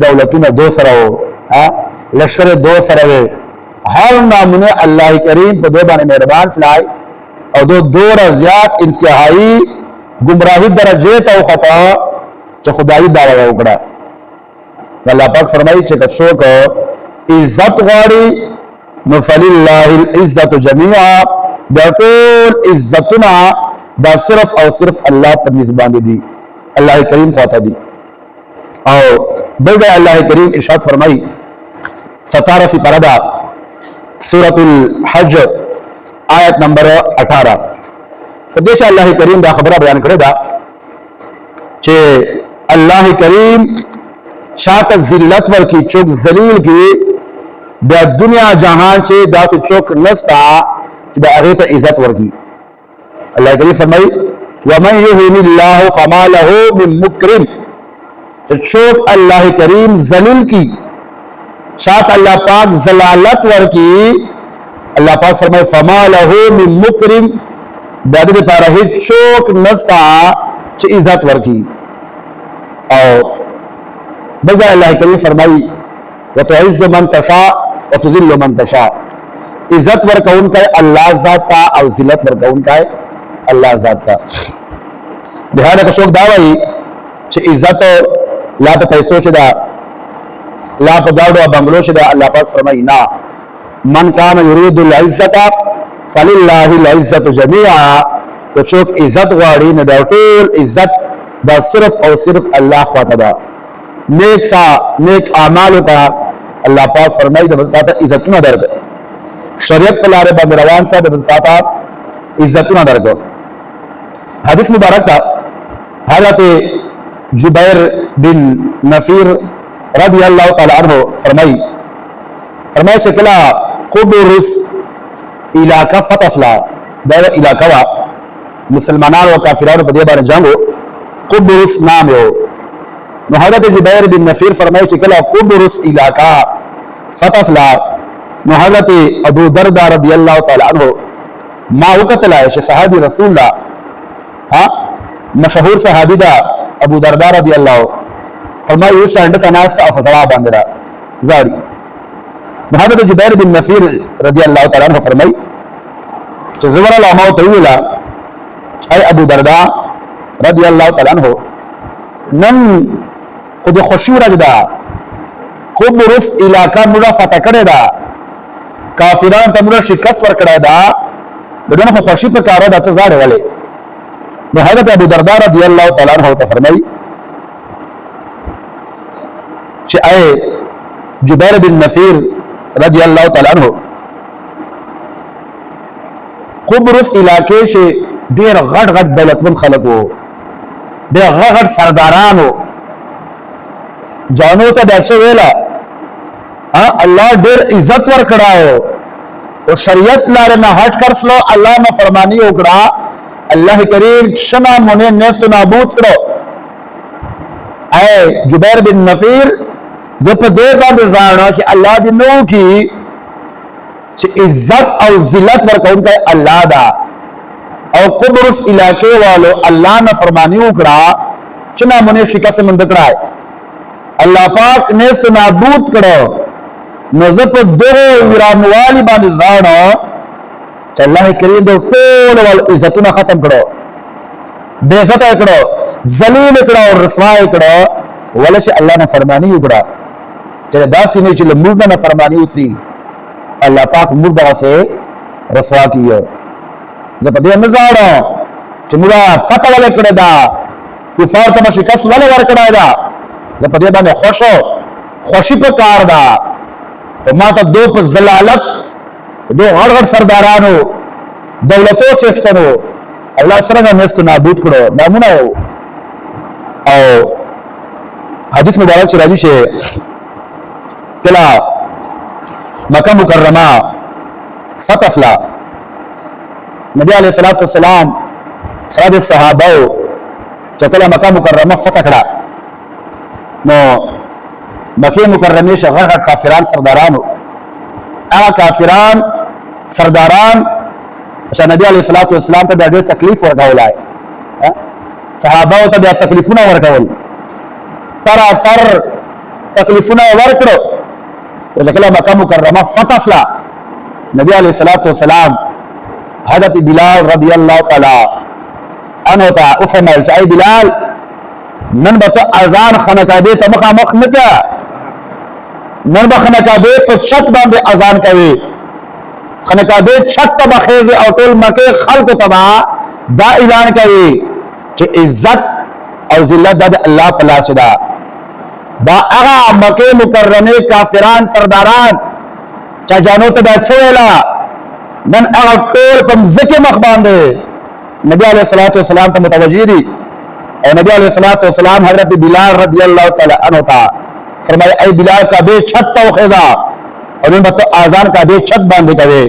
دولتونه دو سره وو لشکر دو سره وو هر نامونه الله کریم په دوی باندې مهربان سلای او دور زیات انتهایی گمراهی درجه ته وخطا چې خدای دعوا وکړه الله پاک فرمایي چې څوک عزت غواړي نو فلله العزت جميعا دا ټول عزتنا دا صرف او صرف الله پر نسبت دي الله کریم خواته دي او بلکہ اللہ کریم ارشاد فرمائی 17 سپارہ دا سورۃ الحج آیت نمبر 18 فدیش اللہ کریم دا خبرہ بیان کرے دا چھے اللہ کریم شاعت ذلت ور کی چوک ذلیل کی دا دنیا جہان چھے دا سے چوک نستا دا اغیط عزت ور کی اللہ کریم فرمائی وَمَنْ يُهِنِ اللَّهُ فَمَا لَهُ مِن مُكْرِمٍ چوک اللہ کریم ذلیل کی شاعت اللہ پاک ذلالت ور کی اللہ پاک فرمائے فما لہو من مکرم بیادی پارا ہی چوک نستا چھ عزت ور کی اور بجائے اللہ کریم فرمائی وَتُعِزُّ مَن تَشَاءُ وَتُذِلُّ مَن تَشَاءُ عزت ور کون کا ہے اللہ ذات تا اور ذلت ور کون کا ہے اللہ ذات تا بہانا کا شوق دعوی چھ عزت لا پہ پیسو چدا لا پہ گاڑو بنگلو چدا اللہ پاک فرمائی نا من کان یرید العزت فللہ العزت جميعا تو چوک عزت غاڑی ندا طول عزت دا صرف اور صرف اللہ خواتا دا نیک اعمالو کا اللہ پاک فرمائی دا بزداتا عزتنا درد شریعت پلارے بندروان سا دا بزداتا عزتنا درد حدیث مبارک تا حضرت جبیر بن نفیر رضی اللہ تعالی عنہ فرمائی شکلا قبرس علاقہ فتفلا دائرہ علاقہ وا مسلمانان و کافران و بدیبان جانگو قبرس نام ہو نو حضرت جبیر بن نفیر فرمائی شکلا قبرس علاقہ فتفلا نو حضرت ابو دردہ رضی اللہ تعالی عنہ ما وقت لائے صحابی رسول اللہ مشہور صحابی دا ابو دردہ رضی اللہ فرمائی وہ چانڈتا ناستا اور فضوا باندرا زاری محمد جبیر بن نفیر رضی اللہ تعالیٰ عنہ فرمائی کہ زور علامہ طویلہ اے ابو دردہ رضی اللہ تعالیٰ عنہ نن خود خوشی رجدہ خوب رس علاقہ مرا فتح کرے دا کافران تا مرا شکست ور کرے دا بدون خوشی پر کارا دا تزارے والے حضرت ابو دردہ رضی اللہ تعالیٰ عنہ فرمائی کہ اے جبیر بن نفیر رضی اللہ تعالیٰ عنہ قبرس علاقے سے دیر غٹ دولت من خلق ہو دیر غٹ سرداران ہو جانو تا بیچے ویلا اللہ دیر عزت ور کڑا ہو اور شریعت لارے نہ ہٹ کر سلو اللہ نہ فرمانی ہو کڑا اللہ کریم شنا منے نیست نابود کرو اے جبیر بن نفیر زپ دے باندھ زارنا کہ اللہ دی نو کی عزت اور ذلت ورکون کا اللہ دا اور قبرس علاقے والو اللہ نہ فرمانی اکڑا چنا منے شکا سے مندکڑا ہے اللہ پاک نیست نابود کرو نو زپ دو ورانوالی باندھ زارنا اللہ کریم دو طول والعزتنا ختم کرو بے عزت کرو ذلیل کرو اور رسوا کرو ولش اللہ نے فرمانی اکڑا چلے داسی نہیں چلے مردہ نے فرمانی اسی اللہ پاک مردہ سے رسوا کیو جب دے مزارو چمرا فتح والے کڑے دا کفار تمہ شکست والے ور کڑے دا جب دے بانے خوشی پر کار دا ماتا دو پر ذلالت دو غڑ سردارانو دولتو چشتنو اللہ سرنگا نیست نابود کرو نامونا ہو او حدیث مبارک چراجی شے کلا مکہ مکرمہ فتفلا نبی علیہ السلام سراد صحابہ چکلا مکہ مکرمہ فتح کرا نو مکہ مکرمی شغر کافران سردارانو اما کافران سرداران اچھا نبی علیہ السلام تا بیا تکلیف ورکول آئے صحابہ تا بیا تکلیفونا ورکول تر تکلیفونه ورکړو ولکه مکه مکرمه فتح شلا نبی علیہ الصلوۃ والسلام حضرت بلال رضی اللہ تعالی عنہ ته او فرمایل چې ای بلال نن به ته اذان خانقاه ته مخامخ نه کړه نن به خانقاه په چھت باندې اذان کوي خانقاه چھت ته بخیز او ټول مکه خلق تبا دا اعلان کوي چې عزت او ذلت د الله په لاس ده دا هغه مکه مکرمه کافران سرداران چا جانو ته دا چويلا نن هغه ټول په ځکه مخ باندې نبی علیہ الصلوۃ والسلام ته متوجہ دي او نبی علیہ الصلوۃ والسلام حضرت بلال رضی اللہ تعالی عنہ تا فرمایا اے بلال کا بے چھت تو خدا اور ان بتو اذان کا بے چھت باندې کوي